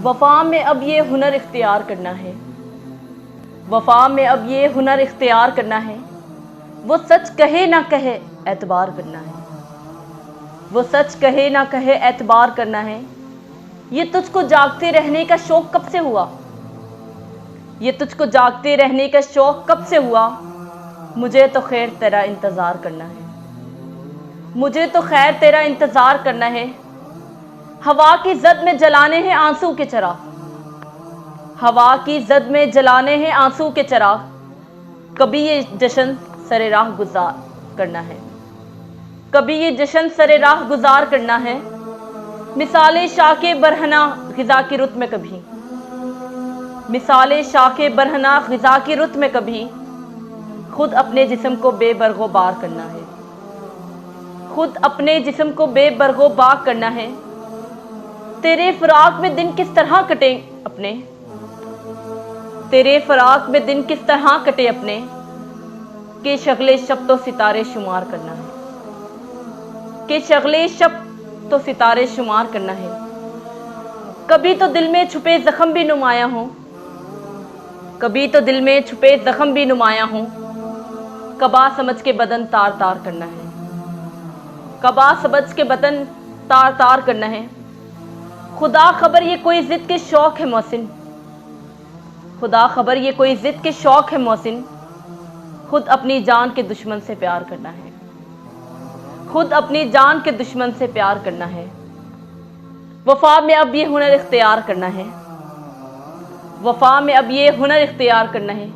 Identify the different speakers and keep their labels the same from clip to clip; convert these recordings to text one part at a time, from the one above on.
Speaker 1: वफा में अब ये हुनर इख्तियार करना है, वफा में अब ये हुनर इख्तियार करना है। वो सच कहे ना कहे एतबार करना है, वो सच कहे ना कहे एतबार करना है। ये तुझको जागते रहने का शौक कब से हुआ, ये तुझको जागते रहने का शौक कब से हुआ। मुझे तो खैर तेरा इंतज़ार करना है, मुझे तो खैर तेरा इंतज़ार करना है। हवा की जद में जलाने हैं आंसू के चिराग, हवा की जद में जलाने हैं आंसू के चिराग। कभी ये जश्न सरे राह गुजार करना है, कभी ये जश्न सरे राह गुजार करना है। मिसाले शाके बरहना ग़िज़ा की रुत में कभी, मिसाले शाके बरहना ग़िज़ा की रुत में कभी। खुद अपने जिस्म को बेबरगो बार करना है, खुद अपने जिस्म को बेबरगो बार करना है। तेरे फ़राक़ में दिन किस तरह कटे अपने, तेरे फ़राक़ में दिन किस तरह कटे अपने। के शगले शब तो सितारे शुमार करना है, के शगले शब तो सितारे शुमार करना है। कभी तो दिल में छुपे ज़ख्म भी नुमाया हो, कभी तो दिल में छुपे ज़ख्म भी नुमाया हो। कबा समझ के बदन तार तार करना है, कबा समझ के बदन तार तार करना है। खुदा खबर ये कोई ज़िद के शौक़ है मोहसिन, खुदा खबर ये कोई ज़िद के शौक़ है मोहसिन। खुद अपनी जान के दुश्मन से प्यार करना है, खुद अपनी जान के दुश्मन से प्यार करना है। वफा में अब ये हुनर इख्तियार करना है, वफा में अब ये हुनर इख्तियार करना है।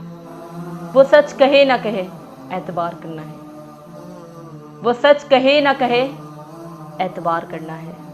Speaker 1: वो सच कहे ना कहे एतबार करना है, वो सच कहे ना कहे एतबार करना है।